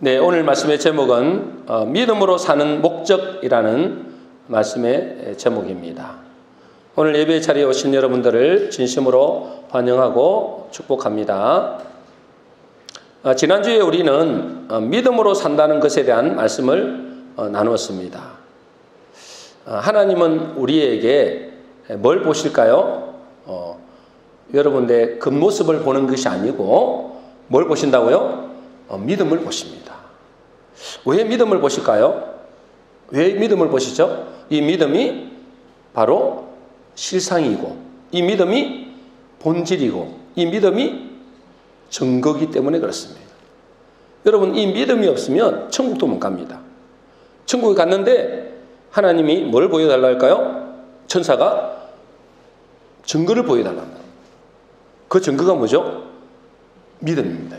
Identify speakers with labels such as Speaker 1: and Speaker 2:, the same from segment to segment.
Speaker 1: 네, 오늘 말씀의 제목은 믿음으로 사는 목적이라는 말씀의 제목입니다. 오늘 예배 자리에 오신 여러분들을 진심으로 환영하고 축복합니다. 지난주에 우리는 믿음으로 산다는 것에 대한 말씀을 나누었습니다. 하나님은 우리에게 뭘 보실까요? 여러분의 겉모습을 보는 것이 아니고 뭘 보신다고요? 믿음을 보십니다. 왜 믿음을 보실까요? 왜 믿음을 보시죠? 이 믿음이 바로 실상이고, 이 믿음이 본질이고, 이 믿음이 증거이기 때문에 그렇습니다. 여러분, 이 믿음이 없으면 천국도 못 갑니다. 천국에 갔는데 하나님이 뭘 보여달라 할까요? 천사가 증거를 보여달라 합니다. 그 증거가 뭐죠? 믿음입니다.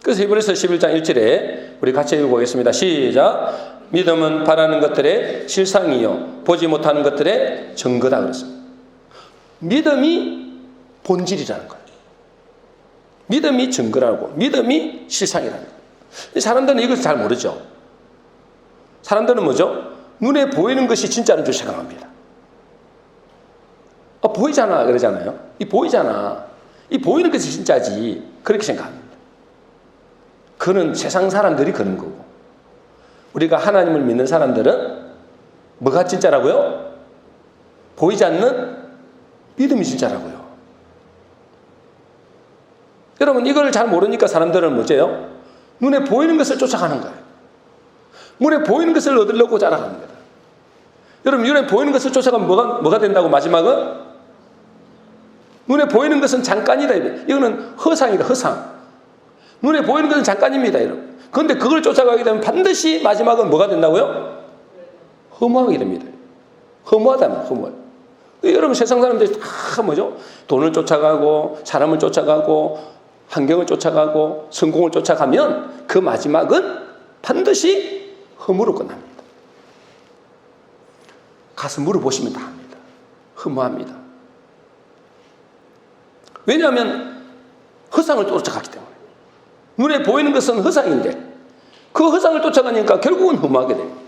Speaker 1: 그래서 히브리서 11장 1절에 우리 같이 읽어보겠습니다. 시작. 믿음은 바라는 것들의 실상이요 보지 못하는 것들의 증거다 그랬습니다. 믿음이 본질이라는 거예요. 믿음이 증거라고, 믿음이 실상이라는 거예요. 사람들은 이걸 잘 모르죠. 사람들은 뭐죠? 눈에 보이는 것이 진짜인 줄 생각합니다. 보이잖아 그러잖아요. 이 보이잖아. 이 보이는 것이 진짜지. 그렇게 생각합니다. 그는 세상 사람들이 그런 거고, 우리가 하나님을 믿는 사람들은 뭐가 진짜라고요? 보이지 않는 믿음이 진짜라고요. 여러분, 이걸 잘 모르니까 사람들은 뭐죠? 눈에 보이는 것을 쫓아가는 거예요. 눈에 보이는 것을 얻으려고 자라가는 거예요. 여러분, 눈에 보이는 것을 쫓아가면 뭐가 된다고? 마지막은 눈에 보이는 것은 잠깐이다. 이거는 허상이다. 허상. 눈에 보이는 것은 잠깐입니다, 여러분. 그런데 그걸 쫓아가게 되면 반드시 마지막은 뭐가 된다고요? 허무하게 됩니다. 허무하다면 허무하다. 여러분, 세상 사람들이 다 뭐죠? 돈을 쫓아가고, 사람을 쫓아가고, 환경을 쫓아가고, 성공을 쫓아가면 그 마지막은 반드시 허무로 끝납니다. 가서 물어보시면 다 합니다. 허무합니다. 왜냐하면 허상을 쫓아갔기 때문에. 눈에 보이는 것은 허상인데 그 허상을 쫓아가니까 결국은 허무하게 됩니다.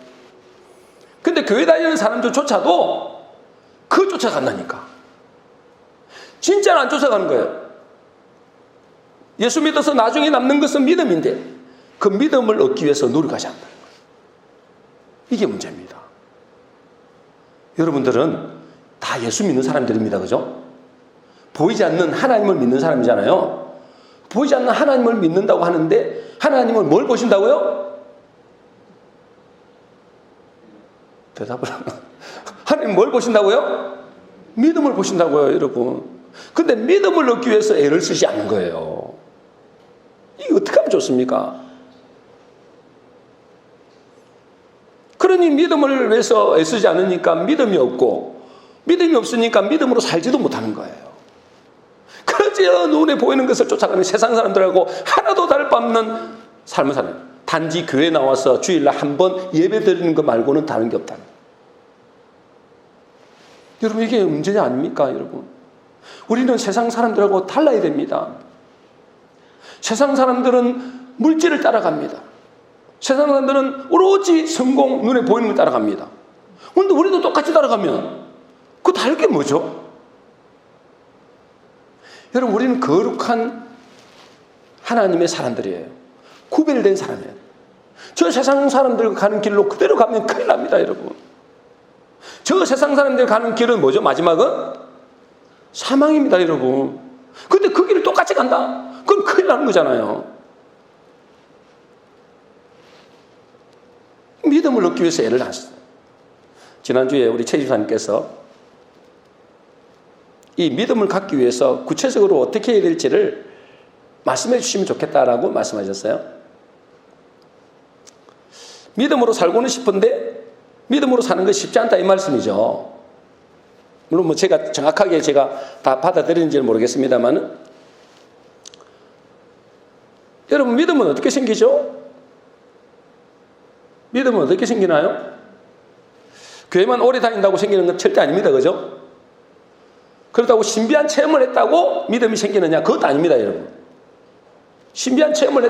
Speaker 1: 근데 교회 다니는 사람들조차도 그걸 쫓아간다니까. 진짜는 안 쫓아가는 거예요. 예수 믿어서 나중에 남는 것은 믿음인데 그 믿음을 얻기 위해서 노력하지 않는다는 거예요. 이게 문제입니다. 여러분들은 다 예수 믿는 사람들입니다. 그죠? 보이지 않는 하나님을 믿는 사람이잖아요. 보이지 않는 하나님을 믿는다고 하는데 하나님을 뭘 보신다고요? 대답을 하나님 뭘 보신다고요? 믿음을 보신다고요, 여러분. 근데 믿음을 얻기 위해서 애를 쓰지 않는 거예요. 이게 어떻게 하면 좋습니까? 그러니 믿음을 위해서 애쓰지 않으니까 믿음이 없고, 믿음이 없으니까 믿음으로 살지도 못하는 거예요. 그저 눈에 보이는 것을 쫓아가는 세상 사람들하고 하나도 다를 바 없는 삶을 사는, 단지 교회 나와서 주일날 한 번 예배 드리는 것 말고는 다른 게 없다는. 여러분, 이게 문제 아닙니까, 여러분? 우리는 세상 사람들하고 달라야 됩니다. 세상 사람들은 물질을 따라갑니다. 세상 사람들은 오로지 성공, 눈에 보이는 걸 따라갑니다. 그런데 우리도 똑같이 따라가면 그 다를 게 뭐죠? 여러분, 우리는 거룩한 하나님의 사람들이에요. 구별된 사람이에요. 저 세상 사람들 가는 길로 그대로 가면 큰일 납니다, 여러분. 저 세상 사람들 가는 길은 뭐죠? 마지막은 사망입니다, 여러분. 근데 그 길을 똑같이 간다? 그럼 큰일 나는 거잖아요. 믿음을 얻기 위해서 애를 낳았어요. 지난주에 우리 최 집사님께서 이 믿음을 갖기 위해서 구체적으로 어떻게 해야 될지를 말씀해 주시면 좋겠다라고 말씀하셨어요. 믿음으로 살고는 싶은데 믿음으로 사는 것이 쉽지 않다, 이 말씀이죠. 물론 뭐 제가 정확하게 다 받아들이는지는 모르겠습니다만은, 여러분, 믿음은 어떻게 생기죠? 믿음은 어떻게 생기나요? 교회만 오래 다닌다고 생기는 건 절대 아닙니다. 그죠? 그렇다고 신비한 체험을 했다고 믿음이 생기느냐? 그것도 아닙니다, 여러분. 신비한 체험을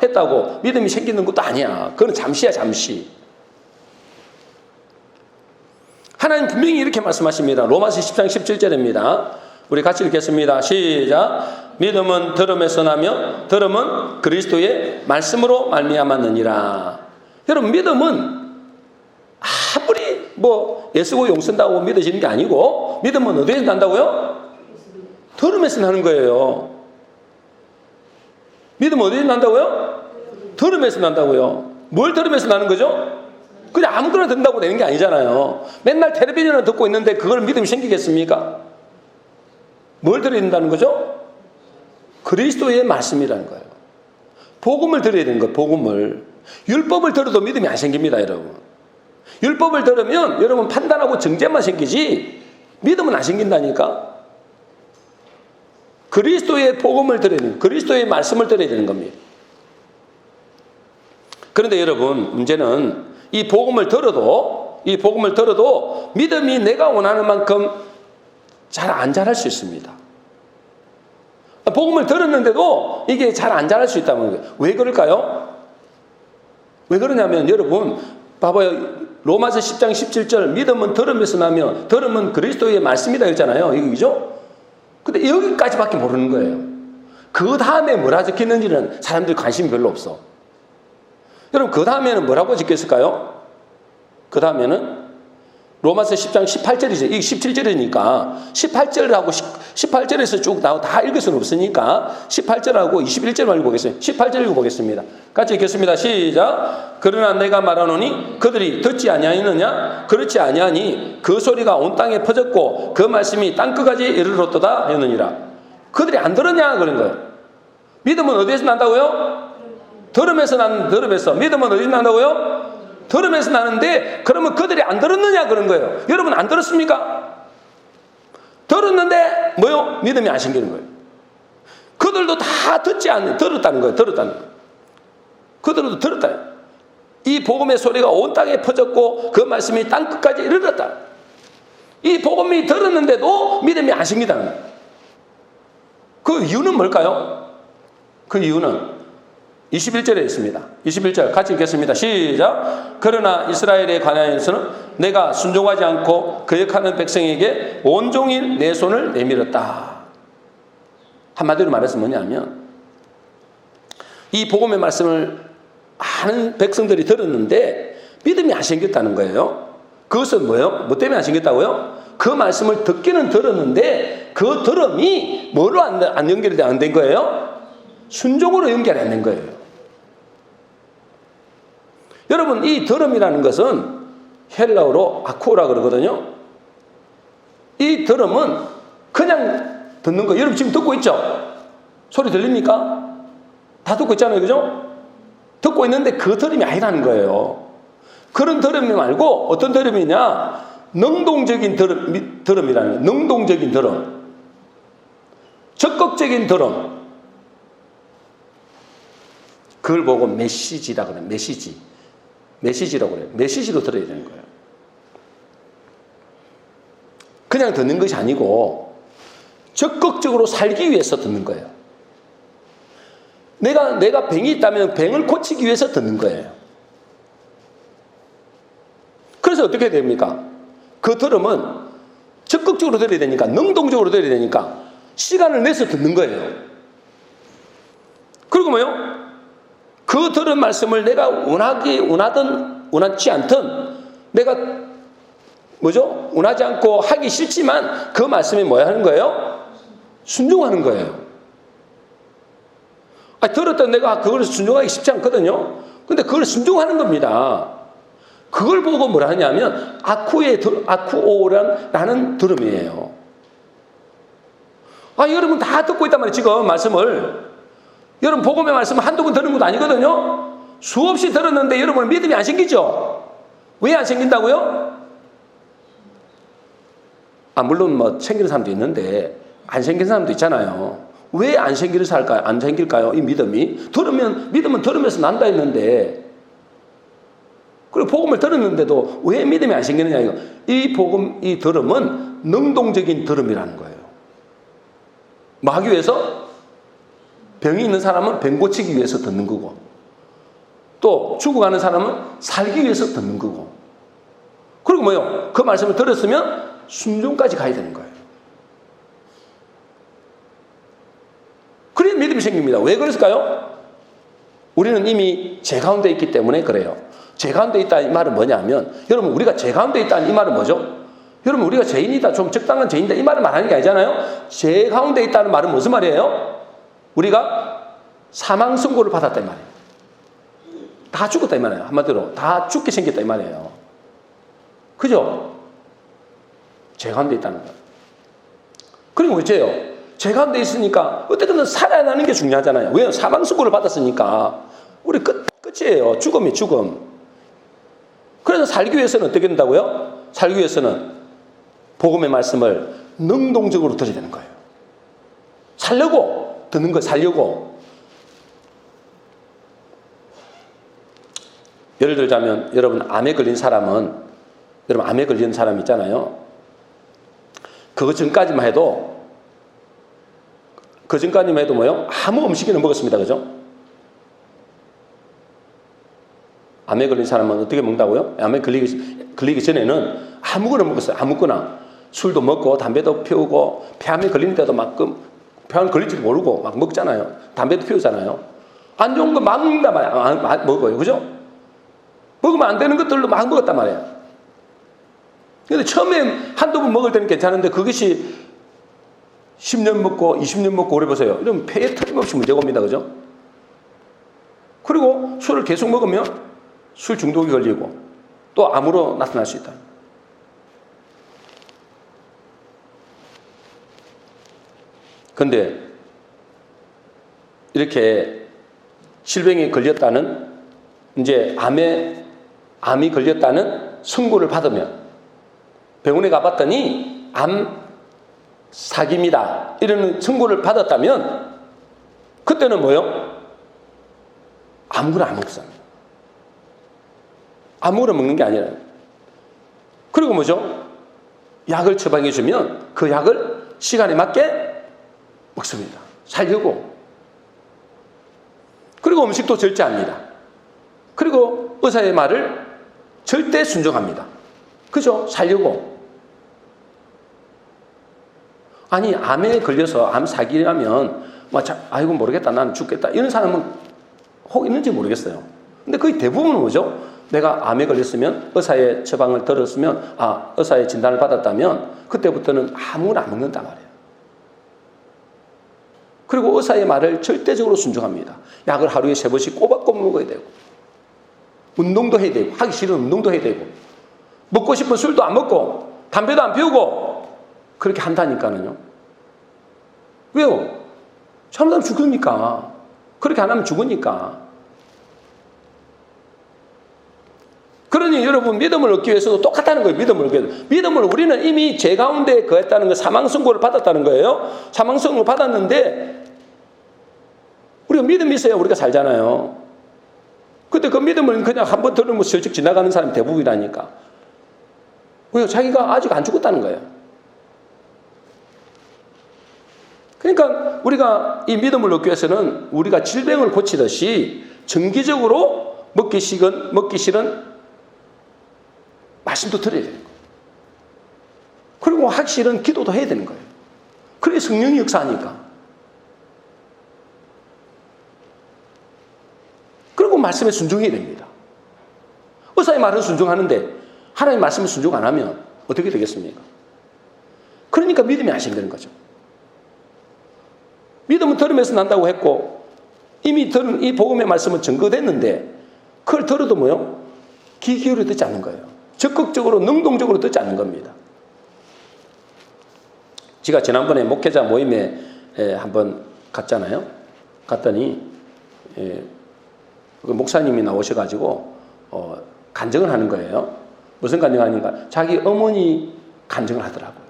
Speaker 1: 했다고 믿음이 생기는 것도 아니야. 그건 잠시야, 잠시. 하나님 분명히 이렇게 말씀하십니다. 로마서 10장 17절입니다. 우리 같이 읽겠습니다. 시작. 믿음은 들음에서 나며 들음은 그리스도의 말씀으로 말미암았느니라. 여러분, 믿음은 아무리 애쓰고 용쓴다고 믿어지는 게 아니고, 믿음은 어디에서 난다고요? 들음에서 나는 거예요. 믿음은 어디에서 난다고요? 들음에서 난다고요. 뭘 들으면서 나는 거죠? 그냥 아무거나 듣는다고 되는 게 아니잖아요. 맨날 텔레비전을 듣고 있는데 그걸 믿음이 생기겠습니까? 뭘 들어야 된다는 거죠? 그리스도의 말씀이라는 거예요. 복음을 들어야 되는 거예요. 복음을. 율법을 들어도 믿음이 안 생깁니다, 여러분. 율법을 들으면 여러분 판단하고 정죄만 생기지 믿음은 안 생긴다니까. 그리스도의 복음을 들어야 되는, 그리스도의 말씀을 들어야 되는 겁니다. 그런데 여러분, 문제는 이 복음을 들어도 믿음이 내가 원하는 만큼 잘 안 자랄 수 있습니다. 복음을 들었는데도 이게 잘 안 자랄 수 있다는 거예요. 왜 그럴까요? 왜 그러냐면 여러분 봐봐요. 로마서 10장 17절 믿음은 들음에서 나며 들음은 그리스도의 말씀이다 했잖아요. 이거죠? 근데 여기까지밖에 모르는 거예요. 그 다음에 뭐라 적혔는지는 사람들 관심이 별로 없어. 여러분 그 다음에는 뭐라고 적혔을까요? 그 다음에는 로마서 10장 18절이죠. 이게 17절이니까 18절하고 18절에서 쭉 다 읽을 수는 없으니까 18절하고 21절만 읽어보겠습니다. 18절 읽어보겠습니다. 같이 읽겠습니다. 시작. 그러나 내가 말하노니 그들이 듣지 아니하였느냐? 그렇지 아니하니 그 소리가 온 땅에 퍼졌고 그 말씀이 땅끝까지 이르렀도다 하였느니라. 그들이 안 들었냐? 그런 거예요. 믿음은 어디에서 난다고요? 들음에서 나는 들음에서. 믿음은 어디서 난다고요? 들으면서 나는데 그러면 그들이 안 들었느냐 그런 거예요. 여러분 안 들었습니까? 들었는데 뭐요? 믿음이 안 생기는 거예요. 그들도 다 들었다는 거예요. 그들도 들었다. 이 복음의 소리가 온 땅에 퍼졌고 그 말씀이 땅끝까지 이르렀다. 이 복음이 들었는데도 믿음이 안 생기다는 거예요. 그 이유는 뭘까요? 그 이유는 21절에 있습니다. 21절 같이 읽겠습니다. 시작. 그러나 이스라엘에 관하여서는 내가 순종하지 않고 거역하는 백성에게 온종일 내 손을 내밀었다. 한마디로 말해서 뭐냐면 이 복음의 말씀을 많은 백성들이 들었는데 믿음이 안 생겼다는 거예요. 그것은 뭐예요? 뭐 때문에 안 생겼다고요? 그 말씀을 듣기는 들었는데 그 들음이 뭐로 안 연결이 안 된 거예요? 순종으로 연결이 안 된 거예요. 여러분 이 들음이라는 것은 헬라어로 아쿠라 그러거든요. 이 들음은 그냥 듣는 거예요. 여러분 지금 듣고 있죠? 소리 들립니까? 다 듣고 있잖아요. 그죠? 듣고 있는데 그 들음이 아니라는 거예요. 그런 들음이 말고 어떤 들음이냐? 능동적인 들음이라는 거예요. 능동적인 들음. 적극적인 들음. 그걸 보고 메시지라 그래요. 메시지라고 그래요. 메시지로 들어야 되는 거예요. 그냥 듣는 것이 아니고 적극적으로 살기 위해서 듣는 거예요. 내가 병이 있다면 병을 고치기 위해서 듣는 거예요. 그래서 어떻게 됩니까? 그 들음은 적극적으로 들어야 되니까, 능동적으로 들어야 되니까 시간을 내서 듣는 거예요. 그리고 뭐요? 그 들은 말씀을 내가 원하든 원하지 않든 내가 원하지 않고 하기 싫지만 그 말씀이 뭐야 하는 거예요? 순종하는 거예요. 들었던 내가 그걸 순종하기 쉽지 않거든요. 근데 그걸 순종하는 겁니다. 그걸 보고 뭐라 하냐면 아쿠오라는 들음이에요. 여러분 다 듣고 있단 말이에요. 지금 말씀을. 여러분 복음의 말씀을 한두 번 들은 것도 아니거든요. 수없이 들었는데 여러분 믿음이 안 생기죠? 왜 안 생긴다고요? 물론 생기는 사람도 있는데 안 생긴 사람도 있잖아요. 왜 안 생길까요? 이 믿음이. 믿음은 들으면서 난다 했는데, 그리고 복음을 들었는데도 왜 믿음이 안 생기느냐 이거. 이 들음은 능동적인 들음이라는 거예요. 뭐 하기 위해서? 병이 있는 사람은 병 고치기 위해서 듣는 거고, 또 죽어가는 사람은 살기 위해서 듣는 거고, 그리고 뭐요? 그 말씀을 들었으면 순종까지 가야 되는 거예요. 그래야 믿음이 생깁니다. 왜 그랬을까요? 우리는 이미 죄 가운데 있기 때문에 그래요. 죄 가운데 있다 이 말은 뭐냐면, 여러분 우리가 죄 가운데 있다는 이 말은 뭐죠? 여러분 우리가 죄인이다, 좀 적당한 죄인이다 이 말을 말하는 게 아니잖아요. 죄 가운데 있다는 말은 무슨 말이에요? 우리가 사망 선고를 받았다 이 말이에요. 다 죽었다 이 말이에요. 한마디로 다 죽게 생겼다 이 말이에요. 그죠? 죄 가운데 있다는 거예요. 그리고 어째요? 죄 가운데 있으니까 어떻게든 살아나는 게 중요하잖아요. 왜요? 사망 선고를 받았으니까 우리 끝이에요. 죽음이 죽음. 그래서 살기 위해서는 어떻게 된다고요? 살기 위해서는 복음의 말씀을 능동적으로 들어야 되는 거예요. 살려고 듣는 거, 살려고. 예를 들자면 여러분 암에 걸린 사람은, 여러분 암에 걸린 사람 있잖아요. 그거 전까지만 해도 뭐요? 아무 음식이나 먹었습니다. 그죠? 암에 걸린 사람은 어떻게 먹는다고요? 암에 걸리기 전에는 아무거나 먹었어요. 아무거나. 술도 먹고 담배도 피우고 폐암에 걸리는데도 막 폐암 걸릴지도 모르고 막 먹잖아요. 담배도 피우잖아요. 안 좋은 거 막 먹는단 말이에요. 먹어요. 그죠? 먹으면 안 되는 것들로 막 먹었단 말이에요. 근데 처음에 한두 번 먹을 때는 괜찮은데 그것이 10년 먹고 20년 먹고 오래 보세요. 이러면 폐에 틀림없이 문제가 옵니다. 그죠? 그리고 술을 계속 먹으면 술 중독이 걸리고 또 암으로 나타날 수 있다. 그런데 이렇게 질병에 걸렸다는, 이제 암이 걸렸다는 선고를 받으면 병원에 가봤더니 암 사기입니다 이런 선고를 받았다면 그때는 뭐요? 아무거나 안 먹습니다. 아무거나 먹는 게 아니라, 그리고 뭐죠? 약을 처방해 주면 그 약을 시간에 맞게 먹습니다. 살려고. 그리고 음식도 절제합니다. 그리고 의사의 말을 절대 순종합니다. 그죠? 살려고. 아니 암에 걸려서 암 사기라면 아이고 모르겠다, 나는 죽겠다 이런 사람은 혹 있는지 모르겠어요. 근데 거의 대부분은 뭐죠? 내가 암에 걸렸으면, 의사의 처방을 들었으면, 의사의 진단을 받았다면 그때부터는 아무거나 안 먹는단 말이에요. 그리고 의사의 말을 절대적으로 순종합니다. 약을 하루에 3번씩 꼬박꼬박 먹어야 되고, 운동도 해야 되고, 하기 싫은 운동도 해야 되고, 먹고 싶은 술도 안 먹고 담배도 안 피우고 그렇게 한다니까는요. 왜요? 잘못하면 죽으니까. 그렇게 안 하면 죽으니까. 그러니 여러분 믿음을 얻기 위해서도 똑같다는 거예요. 믿음을 우리는 이미 죄 가운데 거했다는 거, 사망 선고를 받았다는 거예요. 사망 선고를 받았는데 우리가 믿음이 있어야 우리가 살잖아요. 근데 그 믿음을 그냥 한번 들으면 슬쩍 지나가는 사람이 대부분이라니까. 왜요? 자기가 아직 안 죽었다는 거예요. 그러니까 우리가 이 믿음을 얻기 위해서는 우리가 질병을 고치듯이 정기적으로 먹기 싫은 말씀도 들어야 되는 거예요. 그리고 하기 싫은 기도도 해야 되는 거예요. 그래 성령이 역사하니까. 그리고 말씀에 순종해야 됩니다. 의사의 말은 순종하는데 하나님의 말씀을 순종 안 하면 어떻게 되겠습니까? 그러니까 믿음이 안 생기는 거죠. 믿음은 들으면서 난다고 했고 이미 들은 이 복음의 말씀은 증거됐는데 그걸 들어도 뭐요? 귀 기울여 듣지 않는 거예요. 적극적으로 능동적으로 듣지 않는 겁니다. 제가 지난번에 목회자 모임에 한번 갔잖아요. 갔더니 그 목사님이 나오셔가지고 간증을 하는 거예요. 무슨 간증을 하는가? 자기 어머니 간증을 하더라고요.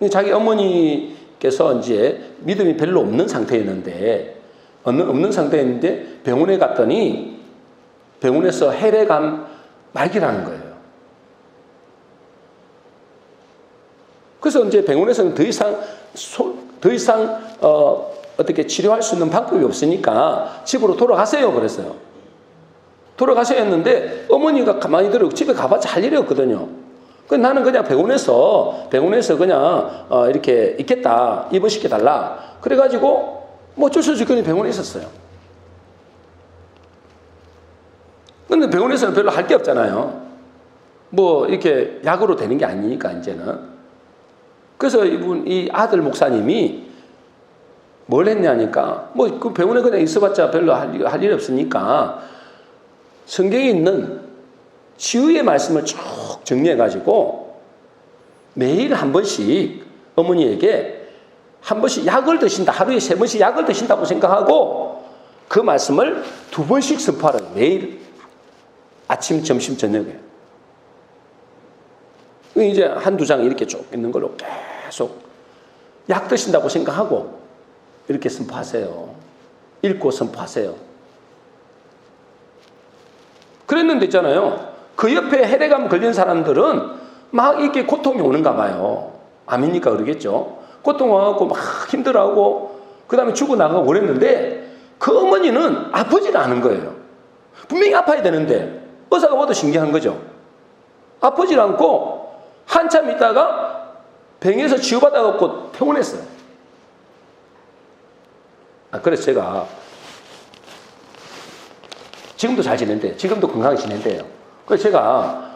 Speaker 1: 자기 어머니께서 이제 믿음이 별로 없는 상태였는데 병원에 갔더니 병원에서 혈액암 말기라는 거예요. 그래서 이제 병원에서는 더 이상 어떻게 치료할 수 있는 방법이 없으니까 집으로 돌아가세요 그랬어요. 돌아가셔야 했는데 어머니가 가만히 들어 집에 가봤자 할 일이 없거든요. 나는 그냥 병원에서 그냥 이렇게 있겠다, 입원시켜달라 그래가지고 뭐 어쩔 수 없이 그냥 병원에 있었어요. 근데 병원에서는 별로 할 게 없잖아요. 뭐 이렇게 약으로 되는 게 아니니까 이제는. 그래서 이 아들 목사님이 뭘 했냐니까 뭐 그 병원에 그냥 있어봤자 별로 할 일이 없으니까 성경에 있는 치유의 말씀을 쭉 정리해가지고 매일 한 번씩 어머니에게 한 번씩 약을 드신다. 하루에 3번씩 약을 드신다고 생각하고 그 말씀을 2번씩 선포하라고. 매일 아침, 점심, 저녁에. 이제 한두 장 이렇게 쭉 있는 걸로 계속 약 드신다고 생각하고 이렇게 선포하세요. 읽고 선포하세요. 그랬는데 있잖아요. 그 옆에 혈액암 걸린 사람들은 막 이렇게 고통이 오는가 봐요. 아닙니까? 그러겠죠. 고통 와갖고 막 힘들어하고 그 다음에 죽어나가고 그랬는데 그 어머니는 아프지는 않은 거예요. 분명히 아파야 되는데 의사가 봐도 신기한 거죠. 아프지 않고 한참 있다가 병에서 치유받아갖고 퇴원했어요. 그래서 제가 지금도 잘 지낸대요. 지금도 건강하게 지낸대요. 그래서 제가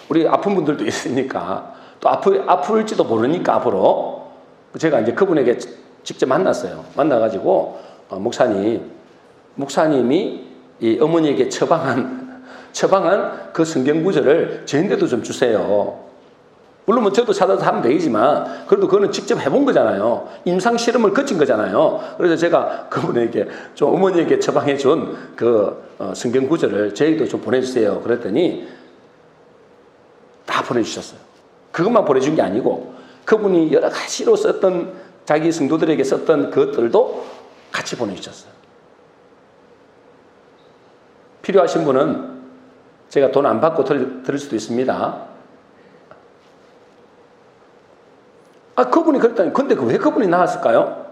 Speaker 1: 우리 아픈 분들도 있으니까 또 아플지도 모르니까 앞으로 제가 이제 그분에게 직접 만났어요. 만나가지고 목사님이 이 어머니에게 처방한 그 성경 구절을 저한테도 좀 주세요. 물론 뭐 저도 찾아서 하면 되지만 그래도 그거는 직접 해본 거잖아요. 임상 실험을 거친 거잖아요. 그래서 제가 그분에게 좀 어머니에게 처방해 준 그 성경 구절을 저희도 좀 보내주세요. 그랬더니 다 보내주셨어요. 그것만 보내준 게 아니고 그분이 여러 가지로 썼던 자기 성도들에게 썼던 그것들도 같이 보내주셨어요. 필요하신 분은 제가 돈 안 받고 들을 수도 있습니다. 그분이 그랬다니. 근데 왜 그분이 나왔을까요?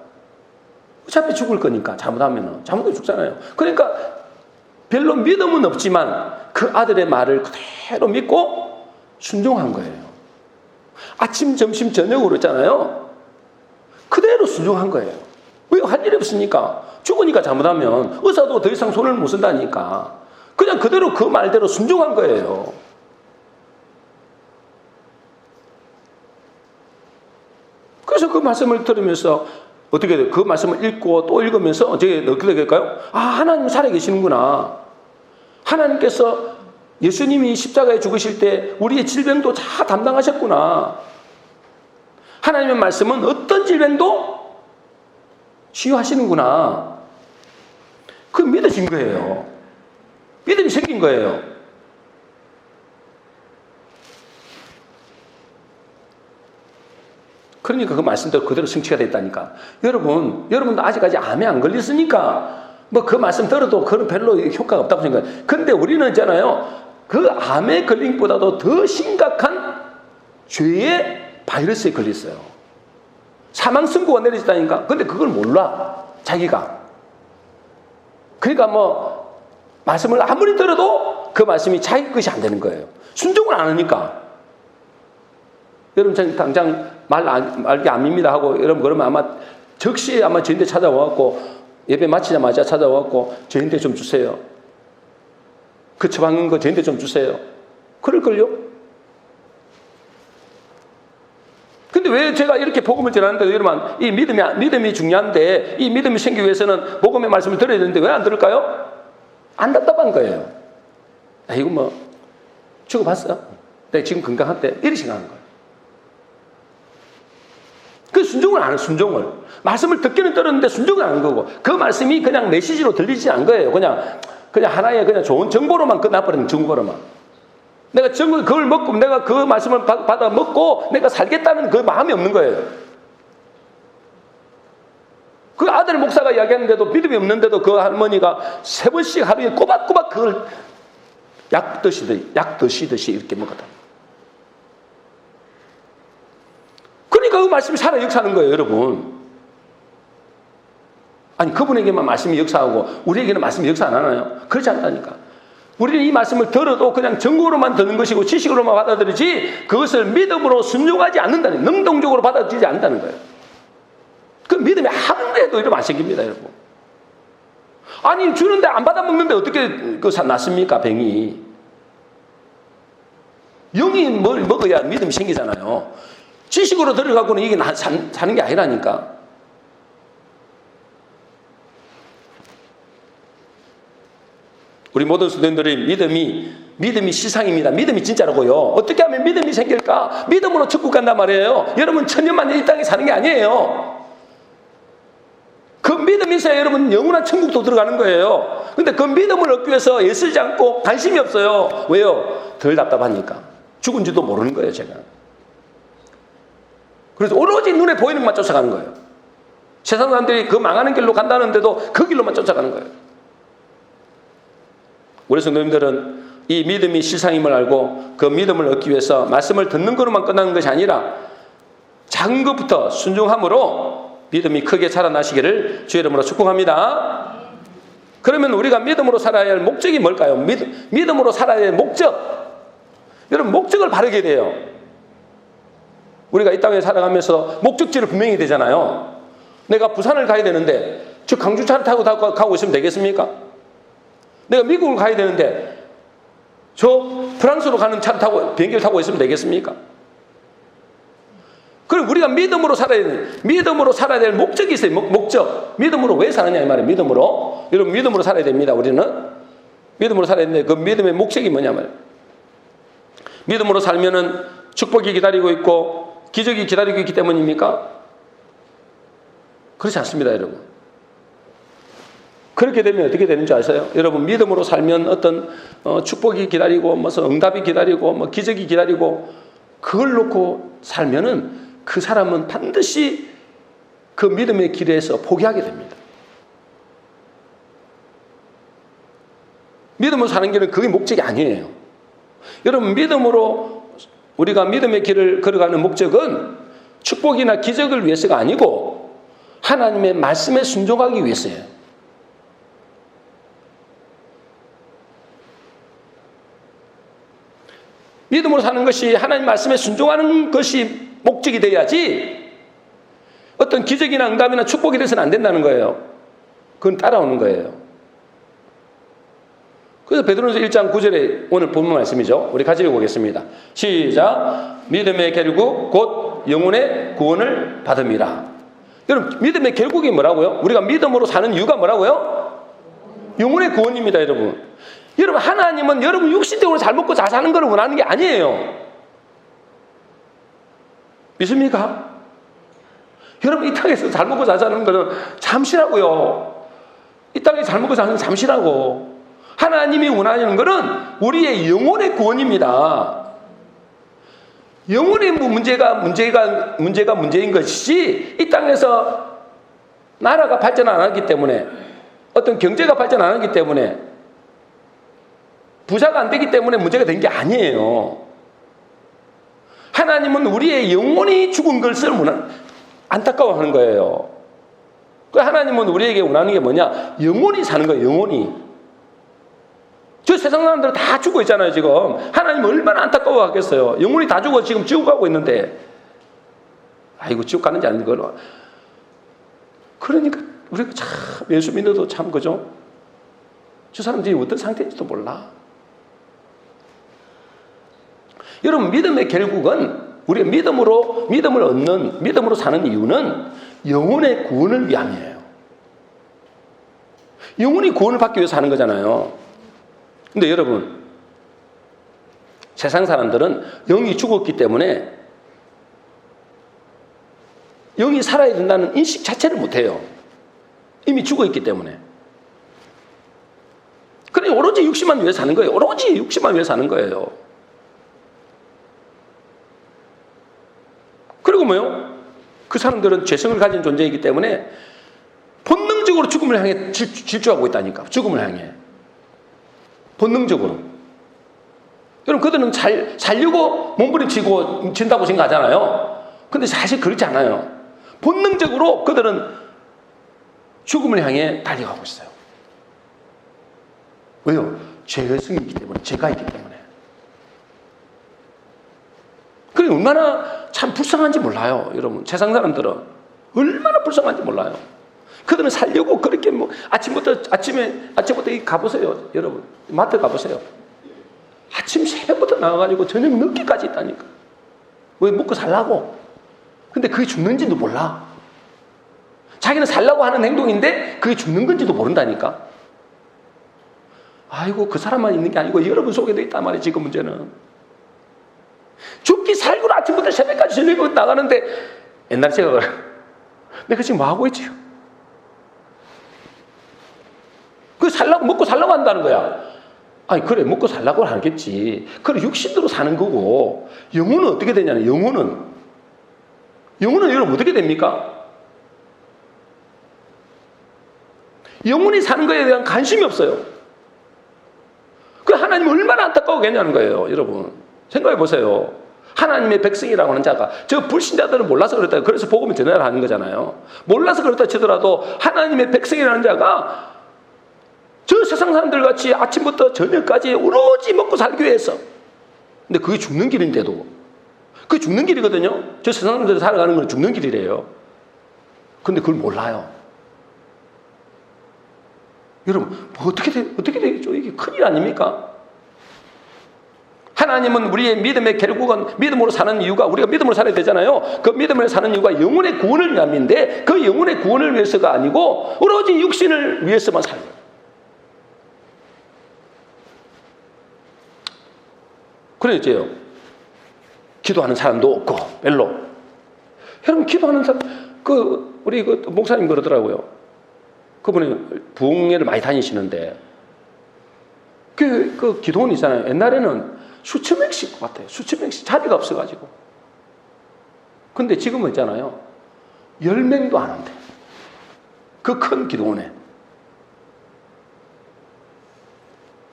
Speaker 1: 어차피 죽을 거니까, 잘못하면 죽잖아요. 그러니까 별로 믿음은 없지만 그 아들의 말을 그대로 믿고 순종한 거예요. 아침, 점심, 저녁으로 했잖아요. 그대로 순종한 거예요. 왜 할 일이 없으니까. 죽으니까 잘못하면 의사도 더 이상 손을 못 쓴다니까. 그냥 그대로 그 말대로 순종한 거예요. 그래서 그 말씀을 들으면서 어떻게 돼요? 그 말씀을 읽고 또 읽으면서 어떻게 될까요? 하나님 살아계시는구나. 하나님께서 예수님이 십자가에 죽으실 때 우리의 질병도 다 담당하셨구나. 하나님의 말씀은 어떤 질병도 치유하시는구나. 그 믿어진 거예요. 믿음이 생긴 거예요. 그러니까 그 말씀대로 그대로 성취가 됐다니까. 여러분도 아직까지 암에 안 걸렸으니까 뭐 그 말씀 들어도 그런 별로 효과가 없다고 생각해요. 근데 우리는 있잖아요. 그 암에 걸린 것보다도 더 심각한 죄의 바이러스에 걸렸어요. 사망 선고가 내려졌다니까. 근데 그걸 몰라. 자기가. 그러니까 뭐 말씀을 아무리 들어도 그 말씀이 자기 것이 안 되는 거예요. 순종을 안 하니까. 여러분 당장 말게 암입니다 하고 여러분 그러면 아마 즉시 아마 저한테 찾아와갖고 예배 마치자마자 찾아와갖고 저한테 좀 주세요. 그 처방한 거 저한테 좀 주세요. 그럴걸요? 근데 왜 제가 이렇게 복음을 전하는데 여러분 이 믿음이 중요한데 이 믿음이 생기기 위해서는 복음의 말씀을 들어야 되는데 왜 안 들을까요? 안 답답한 거예요. 이거 뭐 죽어봤어요? 내가 지금 건강한데 이렇게 생각하는 거예요. 그 순종을 안 해요. 순종을. 말씀을 듣기는 들었는데 순종을 안 하는 거고 그 말씀이 그냥 메시지로 들리지 않은 거예요. 그냥 하나의 그냥 좋은 정보로만 끝나버리는 정보로만. 내가 그걸 먹고 내가 그 말씀을 받아 먹고 내가 살겠다는 그 마음이 없는 거예요. 그 아들 목사가 이야기하는데도 믿음이 없는데도 그 할머니가 3번씩 하루에 꼬박꼬박 그걸 약 드시듯이 이렇게 먹었다. 그러니까 그 말씀이 살아 역사하는 거예요, 여러분. 아니 그분에게만 말씀이 역사하고 우리에게는 말씀이 역사 안 하나요? 그렇지 않다니까. 우리는 이 말씀을 들어도 그냥 정보로만 듣는 것이고 지식으로만 받아들이지 그것을 믿음으로 순종하지 않는다는, 능동적으로 받아들이지 않는다는 거예요. 그 믿음이 하루에도 이러면 안 생깁니다, 여러분. 아니 주는데 안 받아먹는데 어떻게 낫습니까, 병이. 영이 뭘 먹어야 믿음이 생기잖아요. 지식으로 들어가고는 이게 사는 게 아니라니까. 우리 모든 스튜던트들이 믿음이 시상입니다. 믿음이 진짜라고요. 어떻게 하면 믿음이 생길까? 믿음으로 천국 간단 말이에요. 여러분 천년만년 이 땅에 사는 게 아니에요. 그 믿음이 있어야 여러분 영원한 천국도 들어가는 거예요. 근데 그 믿음을 얻기 위해서 애쓰지 않고 관심이 없어요. 왜요? 덜 답답하니까. 죽은지도 모르는 거예요, 제가. 그래서 오로지 눈에 보이는 것만 쫓아가는 거예요. 세상 사람들이 그 망하는 길로 간다는데도 그 길로만 쫓아가는 거예요. 우리 성도님들은 이 믿음이 실상임을 알고 그 믿음을 얻기 위해서 말씀을 듣는 것으로만 끝나는 것이 아니라 작은 것부터 순종함으로 믿음이 크게 자라나시기를 주의 이름으로 축복합니다. 그러면 우리가 믿음으로 살아야 할 목적이 뭘까요? 믿음으로 살아야 할 목적. 여러분 목적을 바르게 돼요. 우리가 이 땅에 살아가면서 목적지를 분명히 되잖아요. 내가 부산을 가야 되는데 저 강주차를 타고 가고 있으면 되겠습니까? 내가 미국을 가야 되는데 저 프랑스로 가는 차를 타고 비행기를 타고 있으면 되겠습니까? 그럼 우리가 믿음으로 살아야 될 목적이 있어요. 목적. 믿음으로 왜 사느냐 이 말이에요. 믿음으로. 여러분 믿음으로 살아야 됩니다. 우리는 믿음으로 살아야 되는데 그 믿음의 목적이 뭐냐 말이에요. 믿음으로 살면은 축복이 기다리고 있고 기적이 기다리고 있기 때문입니까? 그렇지 않습니다, 여러분. 그렇게 되면 어떻게 되는 줄 아세요? 여러분 믿음으로 살면 어떤 축복이 기다리고 무슨 응답이 기다리고 뭐 기적이 기다리고 그걸 놓고 살면은 그 사람은 반드시 그 믿음의 길에서 포기하게 됩니다. 믿음으로 사는 길은 그게 목적이 아니에요. 여러분 믿음으로 우리가 믿음의 길을 걸어가는 목적은 축복이나 기적을 위해서가 아니고 하나님의 말씀에 순종하기 위해서예요. 믿음으로 사는 것이 하나님 말씀에 순종하는 것이 목적이 돼야지 어떤 기적이나 응답이나 축복이 돼서는 안 된다는 거예요. 그건 따라오는 거예요. 그래서 베드로전서 1장 9절에 오늘 본문 말씀이죠. 우리 같이 읽어보겠습니다. 시작. 믿음의 결국 곧 영혼의 구원을 받음이라. 여러분 믿음의 결국이 뭐라고요? 우리가 믿음으로 사는 이유가 뭐라고요? 영혼의 구원입니다, 여러분. 여러분 하나님은 여러분 육신적으로 잘 먹고 잘 사는 걸 원하는 게 아니에요. 믿습니까? 여러분 이 땅에서 잘 먹고 잘 사는 거는 잠시라고요. 이 땅에 잘 먹고 사는 건 잠시라고. 하나님이 원하는 것은 우리의 영혼의 구원입니다. 영혼의 문제인 것이지 이 땅에서 나라가 발전 안 하기 때문에 어떤 경제가 발전 안 하기 때문에 부자가 안 되기 때문에 문제가 된 게 아니에요. 하나님은 우리의 영혼이 죽은 것을 안타까워하는 거예요. 하나님은 우리에게 원하는 게 뭐냐? 영혼이 사는 거예요. 영혼이. 저 세상 사람들은 다 죽고 있잖아요. 지금 하나님 얼마나 안타까워하겠어요. 영혼이 다 죽어 지금 지옥 가고 있는데 아이고 지옥 가는지 아닌지 그걸. 그러니까 우리가 참 예수 믿어도 참 그죠? 저 사람들이 어떤 상태인지도 몰라. 여러분 믿음의 결국은 우리가 믿음으로 사는 이유는 영혼의 구원을 위함이에요. 영혼이 구원을 받기 위해서 하는 거잖아요. 근데 여러분 세상 사람들은 영이 죽었기 때문에 영이 살아야 된다는 인식 자체를 못해요. 이미 죽어있기 때문에. 그러니 오로지 육신만 위해 사는 거예요. 오로지 육신만 위해 사는 거예요. 그리고 뭐요? 그 사람들은 죄성을 가진 존재이기 때문에 본능적으로 죽음을 향해 질주하고 있다니까. 죽음을 향해. 본능적으로. 여러분 그들은 살려고 몸부림치고 진다고 생각하잖아요. 근데 사실 그렇지 않아요. 본능적으로 그들은 죽음을 향해 달려가고 있어요. 왜요? 죄성이 있기 때문에, 죄가 있기 때문에. 그래 얼마나 참 불쌍한지 몰라요, 여러분. 세상 사람들은 얼마나 불쌍한지 몰라요. 그들은 살려고 그렇게 뭐 아침부터 가보세요, 여러분. 마트 가보세요. 아침 새벽부터 나와가지고 저녁 늦게까지 있다니까. 왜? 먹고 살라고. 근데 그게 죽는지도 몰라. 자기는 살라고 하는 행동인데 그게 죽는 건지도 모른다니까. 아이고, 그 사람만 있는 게 아니고 여러분 속에도 있단 말이에요, 지금 문제는. 죽기 살고로 아침부터 새벽까지 저녁에 나가는데, 옛날에 제가 그래요. 내가 지금 뭐 하고 있지? 먹고 살라고 한다는 거야. 아니, 그래, 먹고 살라고 하겠지. 그래, 육신으로 사는 거고, 영혼은 어떻게 되냐면, 영혼은 여러분 어떻게 됩니까? 영혼이 사는 거에 대한 관심이 없어요. 그 하나님 얼마나 안타까우겠냐는 거예요, 여러분. 생각해 보세요. 하나님의 백성이라고 하는 자가, 저 불신자들은 몰라서 그렇다. 그래서 복음을 전해라 하는 거잖아요. 몰라서 그렇다 치더라도 하나님의 백성이라는 자가 저 세상 사람들 같이 아침부터 저녁까지 오로지 먹고 살기 위해서. 근데 그게 죽는 길인데도. 그게 죽는 길이거든요. 저 세상 사람들이 살아가는 건 죽는 길이래요. 근데 그걸 몰라요. 여러분, 뭐 어떻게 되겠죠? 이게 큰일 아닙니까? 하나님은 우리의 믿음의 결국은 믿음으로 사는 이유가, 우리가 믿음으로 살아야 되잖아요. 그 믿음으로 사는 이유가 영혼의 구원을 위함인데, 그 영혼의 구원을 위해서가 아니고 오로지 육신을 위해서만 살아요. 그러죠. 기도하는 사람도 없고 별로. 여러분, 기도하는 사람, 우리 목사님 그러더라고요. 그분이 부흥회를 많이 다니시는데, 그 기도원 있잖아요. 옛날에는 수천 명씩 같아요. 수천 명씩 자리가 없어가지고. 근데 지금은 있잖아요. 10명도 안 온대. 그 큰 기도원에.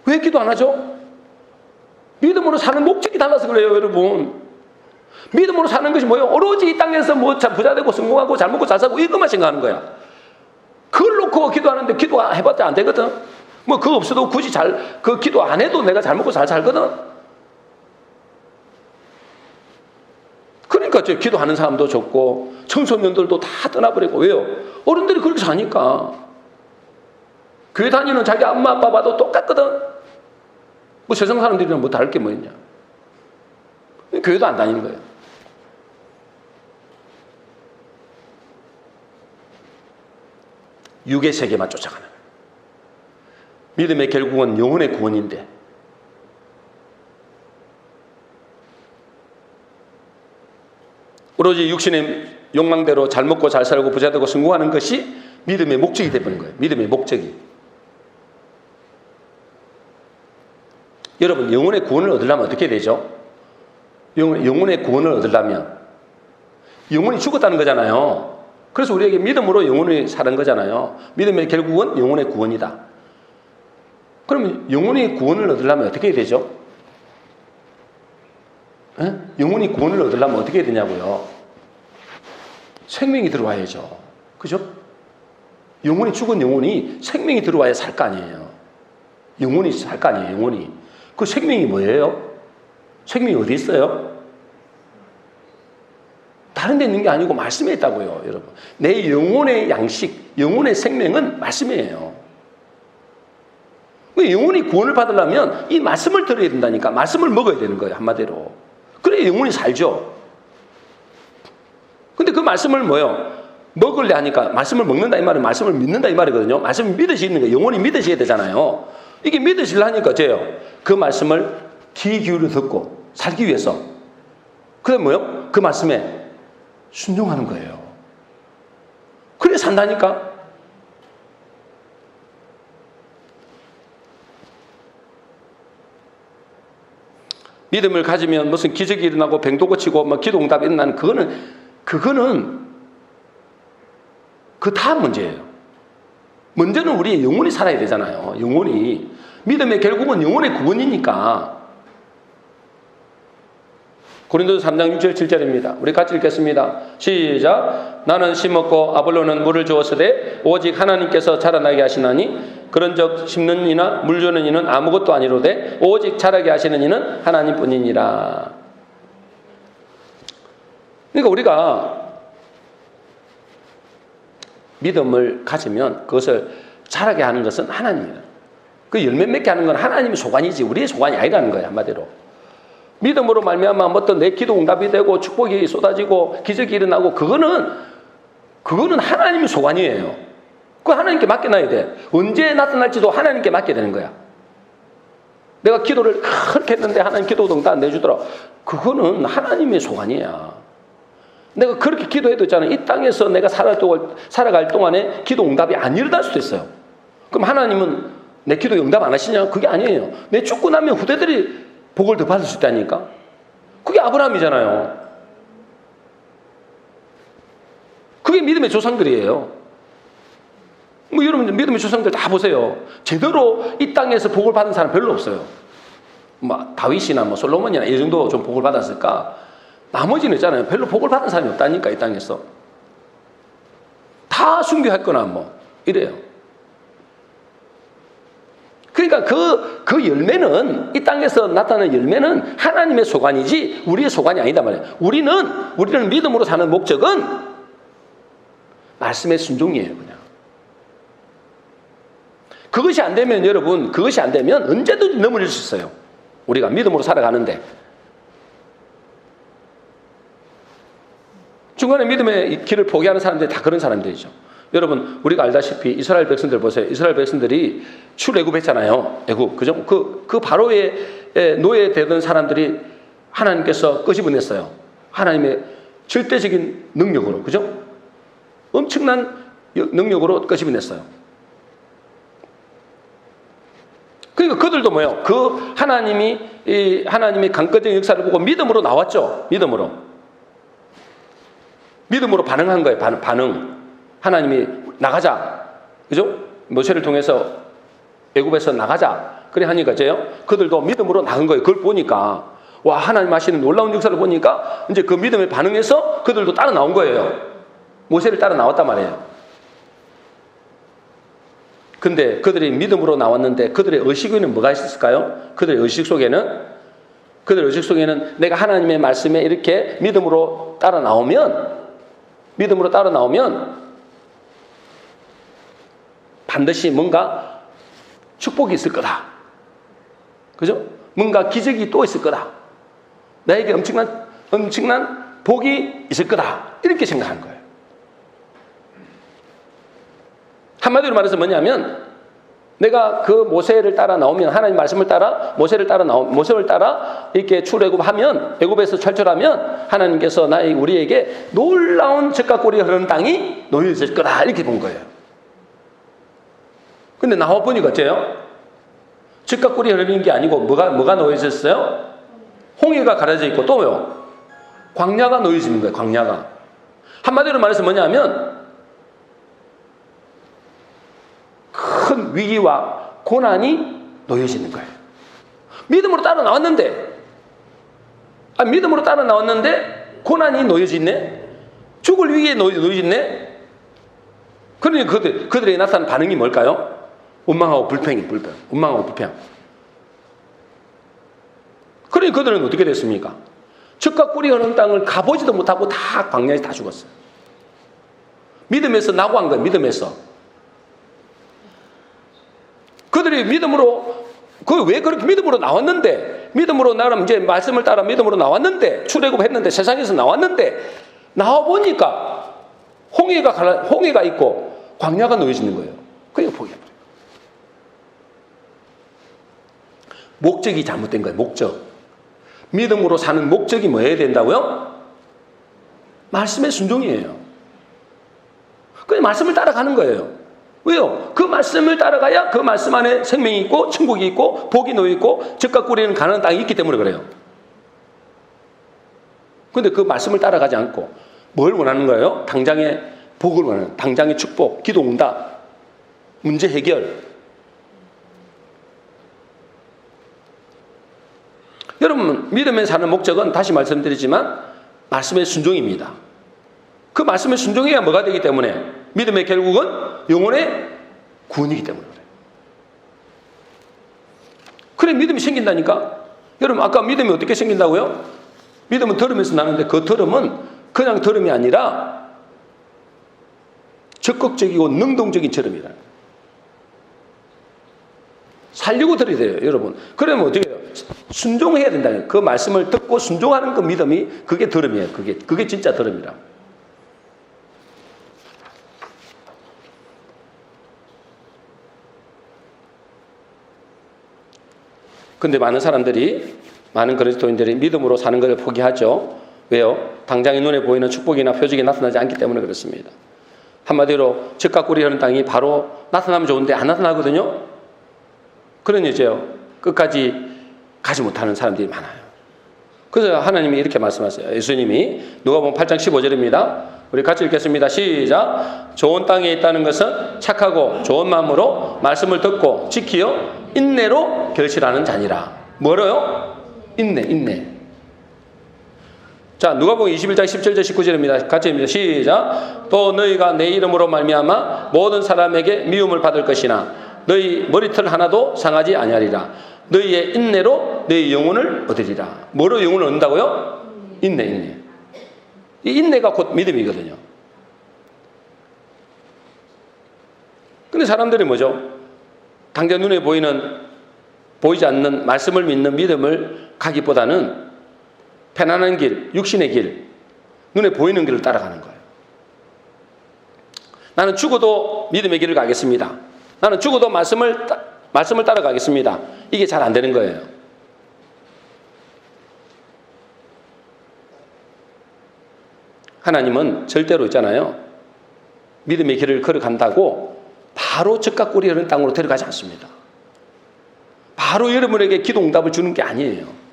Speaker 1: 왜 기도 안 하죠? 믿음으로 사는 목적이 달라서 그래요, 여러분. 믿음으로 사는 것이 뭐예요? 오로지 이 땅에서 뭐 부자 되고 성공하고 잘 먹고 잘 살고 이것만 생각하는 거야. 그걸 놓고 기도하는데, 기도해봤자 안 되거든. 뭐 그거 없어도 굳이 그 기도 안 해도 내가 잘 먹고 잘 살거든. 그러니까 기도하는 사람도 적고 청소년들도 다 떠나버리고. 왜요? 어른들이 그렇게 사니까. 교회 다니는 자기 엄마 아빠 봐도 똑같거든. 뭐 세상 사람들이랑 뭐 다를 게 뭐 있냐. 교회도 안 다니는 거예요. 육의 세계만 쫓아가는 거예요. 믿음의 결국은 영혼의 구원인데, 오로지 육신의 욕망대로 잘 먹고 잘 살고 부자 되고 성공하는 것이 믿음의 목적이 되버린 거예요. 믿음의 목적이. 여러분, 영혼의 구원을 얻으려면 어떻게 되죠? 영혼의 구원을 얻으려면 영혼이 죽었다는 거잖아요. 그래서 우리에게 믿음으로 영혼이 사는 거잖아요. 믿음의 결국은 영혼의 구원이다. 그러면 영혼의 구원을 얻으려면 어떻게 해야 되죠? 영혼이 구원을 얻으려면 어떻게 해야 되냐고요? 생명이 들어와야죠. 그죠? 영혼이 죽은 영혼이 생명이 들어와야 살 거 아니에요. 영혼이 살 거 아니에요, 영혼이. 그 생명이 뭐예요? 생명이 어디 있어요? 다른 데 있는 게 아니고 말씀에 있다고요, 여러분. 내 영혼의 양식, 영혼의 생명은 말씀이에요. 영혼이 구원을 받으려면 이 말씀을 들어야 된다니까. 말씀을 먹어야 되는 거예요, 한마디로. 그래야 영혼이 살죠. 근데 그 말씀을 먹으려 하니까, 말씀을 먹는다 이 말은 말씀을 믿는다 이 말이거든요. 말씀을 믿으시는 거예요. 영혼이 믿으셔야 되잖아요. 이게 믿으시려니까 그 말씀을 귀 기울여 듣고 살기 위해서. 그다음 그 말씀에 순종하는 거예요. 그래 산다니까. 믿음을 가지면 무슨 기적이 일어나고 병도 고치고 뭐 기도 응답이 일어나는 그거는 그 다음 문제예요. 먼저는 우리의 영혼이 살아야 되잖아요. 영혼이. 믿음의 결국은 영혼의 구원이니까. 고린도서 3장 6절 7절입니다. 우리 같이 읽겠습니다. 시작. 나는 심었고 아볼로는 물을 주었으되 오직 하나님께서 자라나게 하시나니 그런즉 심는 이나 물 주는 이는 아무것도 아니로되 오직 자라게 하시는 이는 하나님뿐이니라. 그러니까 우리가 믿음을 가지면 그것을 자라게 하는 것은 하나님이에요. 그 열매 맺게 하는 건 하나님의 소관이지 우리의 소관이 아니라는 거예요. 한마디로. 믿음으로 말미암아 어떤 내 기도 응답이 되고 축복이 쏟아지고 기적이 일어나고 그거는 하나님의 소관이에요. 그거 하나님께 맡겨놔야 돼. 언제 나타날지도 하나님께 맡게 되는 거야. 내가 기도를 그렇게 했는데 하나님 기도 응답 안 내주더라. 그거는 하나님의 소관이야. 내가 그렇게 기도해도 있잖아. 이 땅에서 내가 살아갈 동안에 기도 응답이 안 일어날 수도 있어요. 그럼 하나님은 내 기도 응답 안 하시냐? 그게 아니에요. 내 죽고 나면 후대들이 복을 더 받을 수 있다니까. 그게 아브라함이잖아요. 그게 믿음의 조상들이에요. 뭐 여러분 믿음의 조상들 다 보세요. 제대로 이 땅에서 복을 받은 사람 별로 없어요. 뭐 다윗이나 뭐 솔로몬이나 이 정도 좀 복을 받았을까? 나머지는 있잖아요. 별로 복을 받은 사람이 없다니까 이 땅에서. 다 순교했거나 뭐 이래요. 그러니까 그 열매는 이 땅에서 나타나는 열매는 하나님의 소관이지 우리의 소관이 아니다 말이에요. 우리는 믿음으로 사는 목적은 말씀의 순종이에요. 그냥. 그것이 안 되면 여러분 그것이 안 되면 언제든지 넘어질 수 있어요. 우리가 믿음으로 살아가는데 중간에 믿음의 길을 포기하는 사람들이 다 그런 사람들이죠. 여러분 우리가 알다시피 이스라엘 백성들 보세요. 이스라엘 백성들이 출애굽했잖아요. 애굽. 그죠? 그 바로의 노예되던 사람들이 하나님께서 끄집어냈어요. 하나님의 절대적인 능력으로. 그죠? 엄청난 능력으로 끄집어냈어요. 그러니까 그들도 뭐예요? 그 하나님이 강권적인 역사를 보고 믿음으로 나왔죠. 믿음으로 반응한 거예요. 반응. 하나님이 나가자. 그죠? 모세를 통해서 애굽에서 나가자. 그래 하니까 그들도 믿음으로 나간 거예요. 그걸 보니까 와 하나님 하시는 놀라운 역사를 보니까 이제 그 믿음에 반응해서 그들도 따라 나온 거예요. 모세를 따라 나왔단 말이에요. 근데 그들이 믿음으로 나왔는데 그들의 의식에는 뭐가 있었을까요? 그들의 의식 속에는 내가 하나님의 말씀에 이렇게 믿음으로 따라 나오면 반드시 뭔가 축복이 있을 거다. 그죠? 뭔가 기적이 또 있을 거다. 나에게 엄청난 복이 있을 거다. 이렇게 생각하는 거예요. 한마디로 말해서 뭐냐면 내가 그 모세를 따라 나오면 하나님 말씀을 따라 모세를 따라 이렇게 출애굽하면 애굽에서 철철하면 하나님께서 우리에게 놀라운 젖과 꿀이 흐르는 땅이 놓여질 거다. 이렇게 본 거예요. 근데 나와 보니까 어때요? 젖과 꿀이 흐르는 게 아니고 뭐가 놓여졌어요? 홍해가 가려져 있고 또요? 광야가 놓여지는 거예요. 광야가. 한마디로 말해서 뭐냐면 큰 위기와 고난이 놓여지는 거예요. 믿음으로 따라 나왔는데 고난이 놓여지네? 죽을 위기에 놓여지네? 그러니 그들의 나타난 반응이 뭘까요? 원망하고 불평. 그러니 그들은 어떻게 됐습니까? 젖과 꿀이 흐르는 땅을 가보지도 못하고 다 광야에 다 죽었어요. 믿음에서 낙오한 거예요. 그들이 왜 그렇게 믿음으로 나왔는데, 믿음으로 나름 이제 말씀을 따라 믿음으로 나왔는데, 출애굽했는데, 세상에서 나왔는데, 나와보니까 홍해가 있고 광야가 놓여지는 거예요. 그러니까 포기해버려요. 목적이 잘못된 거예요. 목적. 믿음으로 사는 목적이 뭐여야 된다고요? 말씀의 순종이에요. 그냥 말씀을 따라가는 거예요. 왜요? 그 말씀을 따라가야 그 말씀 안에 생명이 있고 천국이 있고 복이 놓여 있고 젖과 꿀이 가는 땅이 있기 때문에 그래요. 그런데 그 말씀을 따라가지 않고 뭘 원하는 거예요? 당장의 복을 원하는, 당장의 축복, 기도 응답, 문제 해결. 여러분, 믿음에 사는 목적은 다시 말씀드리지만 말씀의 순종입니다. 그 말씀의 순종해야 뭐가 되기 때문에 믿음의 결국은 영혼의 구원이기 때문에 그래요. 그래 믿음이 생긴다니까. 여러분 아까 믿음이 어떻게 생긴다고요? 믿음은 들으면서 나는데 그 들음은 그냥 들음이 아니라 적극적이고 능동적인 들음이다. 살려고 들어야 돼요, 여러분. 그러면 어떻게 해요? 순종해야 된다는 그 말씀을 듣고 순종하는 그 믿음이 그게 들음이에요. 그게 진짜 들음이라. 근데 많은 사람들이, 많은 그리스도인들이 믿음으로 사는 것을 포기하죠. 왜요? 당장의 눈에 보이는 축복이나 표적이 나타나지 않기 때문에 그렇습니다. 한마디로 즉각 꿀이 흐르는 땅이 바로 나타나면 좋은데 안 나타나거든요. 그런 이제요, 끝까지 가지 못하는 사람들이 많아요. 그래서 하나님이 이렇게 말씀하세요. 예수님이 누가복음 8장 15절입니다. 우리 같이 읽겠습니다. 시작. 좋은 땅에 있다는 것은 착하고 좋은 마음으로 말씀을 듣고 지키어 인내로 결실하는 자니라. 뭐로요? 인내. 자, 누가복음 21장 17절 19절입니다. 같이 읽습니다. 시작. 또 너희가 내 이름으로 말미암아 모든 사람에게 미움을 받을 것이나 너희 머리털 하나도 상하지 아니하리라. 너희의 인내로 너희 영혼을 얻으리라. 뭐로 영혼을 얻는다고요? 인내. 이 인내가 곧 믿음이거든요. 근데 사람들이 뭐죠? 당장 눈에 보이지 않는 말씀을 믿는 믿음을 가기보다는 편안한 길, 육신의 길, 눈에 보이는 길을 따라가는 거예요. 나는 죽어도 믿음의 길을 가겠습니다. 나는 죽어도 말씀을 따라가겠습니다. 이게 잘 안 되는 거예요. 하나님은 절대로 있잖아요. 믿음의 길을 걸어간다고 바로 즉각 꿀이 흐르는 땅으로 데려가지 않습니다. 바로 여러분에게 기도 응답을 주는 게 아니에요.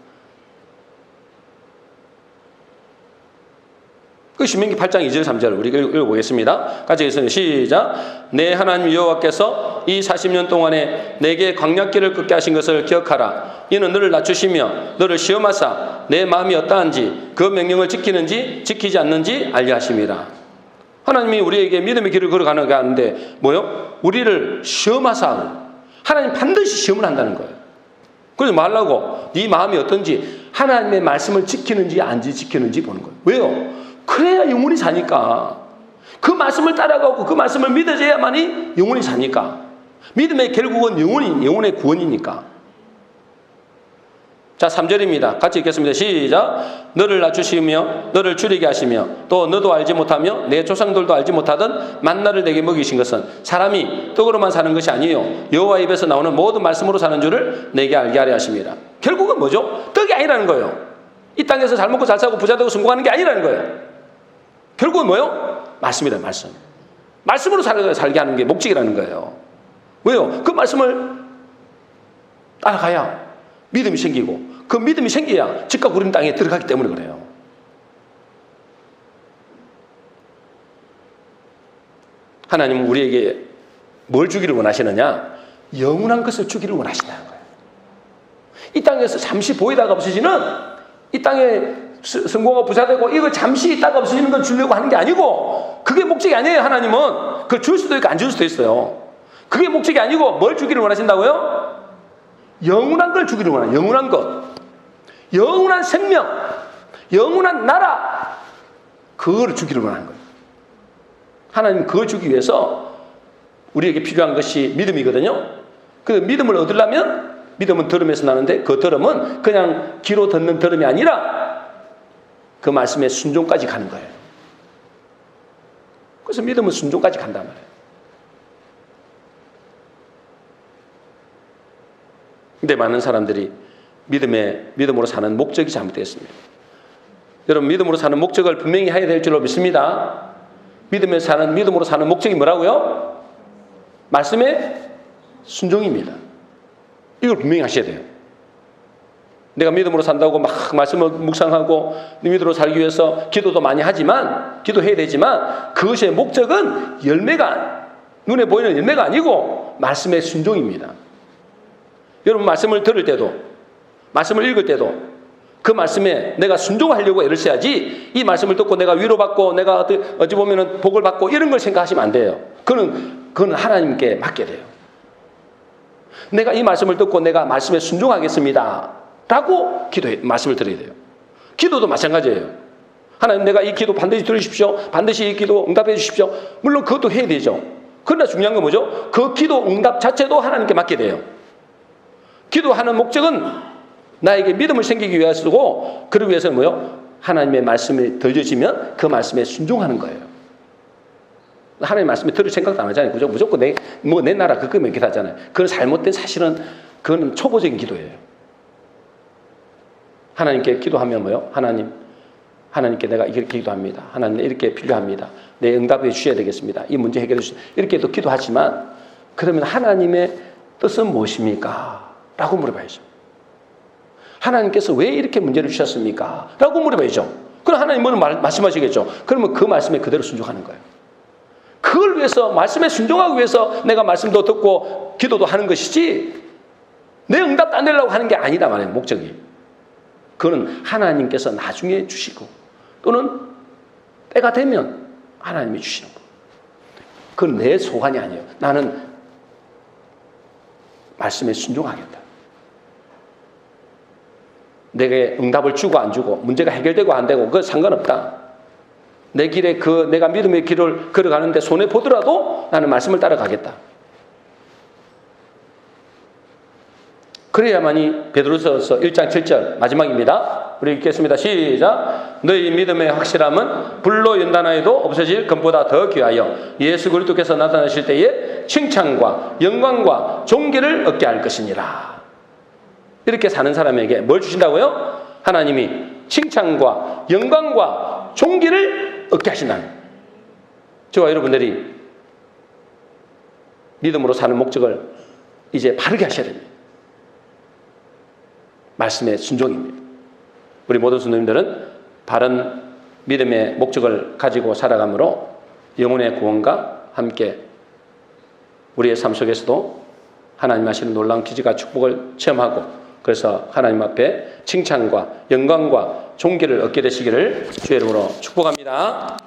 Speaker 1: 그 신명기 8장 2절 3절 우리 읽어보겠습니다. 같이 읽습니다. 시작. 내 하나님 여호와께서 이 40년 동안에 내게 광야길을 걷게 하신 것을 기억하라. 이는 너를 낮추시며 너를 시험하사 내 마음이 어떠한지 그 명령을 지키는지 지키지 않는지 알려 하심이라. 하나님이 우리에게 믿음의 길을 걸어가는 게 아닌데 뭐요? 우리를 시험하사. 하나님 반드시 시험을 한다는 거예요. 그래서 말라고 네 마음이 어떤지 하나님의 말씀을 지키는지 안 지키는지 보는 거예요. 왜요? 그래야 영혼이 사니까. 그 말씀을 따라가고 그 말씀을 믿어져야만이 영혼이 사니까. 믿음의 결국은 영혼의 구원이니까. 자, 3절입니다. 같이 읽겠습니다. 시작. 너를 낮추시며 너를 줄이게 하시며 또 너도 알지 못하며 내 조상들도 알지 못하던 만나를 내게 먹이신 것은 사람이 떡으로만 사는 것이 아니요 여호와 입에서 나오는 모든 말씀으로 사는 줄을 내게 알게 하려 하십니다. 결국은 뭐죠? 떡이 아니라는 거예요. 이 땅에서 잘 먹고 잘 사고 부자 되고 성공하는 게 아니라는 거예요. 결국은 뭐요? 말씀이란 말씀. 말씀으로 살게 하는 게 목적이라는 거예요. 왜요? 그 말씀을 따라가야 믿음이 생기고 그 믿음이 생겨야 즉각 우리는 땅에 들어가기 때문에 그래요. 하나님은 우리에게 뭘 주기를 원하시느냐? 영원한 것을 주기를 원하신다는 거예요. 이 땅에서 잠시 보이다가 없어지는 이 땅에 성공하고 부자되고 이거 잠시 있다가 없어지는 건 주려고 하는 게 아니고 그게 목적이 아니에요. 하나님은 그걸 줄 수도 있고 안 줄 수도 있어요. 그게 목적이 아니고 뭘 주기를 원하신다고요? 영원한 걸 주기를 원해요. 영원한 것, 영원한 생명, 영원한 나라, 그걸 주기를 원하는 거예요. 하나님 그걸 주기 위해서 우리에게 필요한 것이 믿음이거든요. 그 믿음을 얻으려면 믿음은 들음에서 나는데 그 들음은 그냥 귀로 듣는 들음이 아니라 그 말씀의 순종까지 가는 거예요. 그래서 믿음은 순종까지 간단 말이에요. 근데 많은 사람들이 믿음으로 사는 목적이 잘못되었습니다. 여러분, 믿음으로 사는 목적을 분명히 해야 될 줄로 믿습니다. 믿음으로 사는 목적이 뭐라고요? 말씀의 순종입니다. 이걸 분명히 하셔야 돼요. 내가 믿음으로 산다고 막 말씀을 묵상하고 믿음으로 살기 위해서 기도도 많이 하지만, 기도해야 되지만 그것의 목적은 눈에 보이는 열매가 아니고 말씀의 순종입니다. 여러분, 말씀을 들을 때도, 말씀을 읽을 때도 그 말씀에 내가 순종하려고 애를 써야지, 이 말씀을 듣고 내가 위로받고 내가 어찌 보면은 복을 받고 이런 걸 생각하시면 안 돼요. 그건 하나님께 맡게 돼요. 내가 이 말씀을 듣고 내가 말씀에 순종하겠습니다 라고 말씀을 드려야 돼요. 기도도 마찬가지예요. 하나님, 내가 이 기도 반드시 들으십시오. 반드시 이 기도 응답해 주십시오. 물론 그것도 해야 되죠. 그러나 중요한 건 뭐죠? 그 기도 응답 자체도 하나님께 맡게 돼요. 기도하는 목적은 나에게 믿음을 생기기 위해서고, 그러기 위해서는 뭐요? 하나님의 말씀이 들려지면 그 말씀에 순종하는 거예요. 하나님의 말씀에 들을 생각도 안 하잖아요. 그죠? 무조건 내 나라 그거면 기도하잖아요. 그건 잘못된, 사실은 그건 초보적인 기도예요. 하나님께 기도하면 뭐요? 하나님께 내가 이렇게 기도합니다. 하나님, 이렇게 필요합니다. 내 응답해 주셔야 되겠습니다. 이 문제 해결해 주세요. 이렇게도 기도하지만, 그러면 하나님의 뜻은 무엇입니까? 라고 물어봐야죠. 하나님께서 왜 이렇게 문제를 주셨습니까? 라고 물어봐야죠. 그럼 하나님은 말씀하시겠죠. 그러면 그 말씀에 그대로 순종하는 거예요. 그걸 위해서, 말씀에 순종하기 위해서 내가 말씀도 듣고 기도도 하는 것이지, 내 응답 따내려고 하는 게 아니다 말이에요. 목적이. 그거는 하나님께서 나중에 주시고, 또는 때가 되면 하나님이 주시는 거. 그건 내 소관이 아니에요. 나는 말씀에 순종하겠다. 내게 응답을 주고 안 주고, 문제가 해결되고 안 되고, 그건 상관없다. 내 길에 내가 믿음의 길을 걸어가는데 손해 보더라도 나는 말씀을 따라가겠다. 그래야만이 베드로서서 1장 7절 마지막입니다. 우리 읽겠습니다. 시작. 너희 믿음의 확실함은 불로 연단하여도 없어질 금보다 더 귀하여 예수 그리스도께서 나타나실 때에 칭찬과 영광과 존귀를 얻게 할 것이니라. 이렇게 사는 사람에게 뭘 주신다고요? 하나님이 칭찬과 영광과 존귀를 얻게 하신다는. 저와 여러분들이 믿음으로 사는 목적을 이제 바르게 하셔야 됩니다. 말씀의 순종입니다. 우리 모든 성도님들은 바른 믿음의 목적을 가지고 살아감으로 영혼의 구원과 함께 우리의 삶 속에서도 하나님 하시는 놀라운 기적과 축복을 체험하고, 그래서 하나님 앞에 칭찬과 영광과 존귀를 얻게 되시기를 주의 이름으로 축복합니다.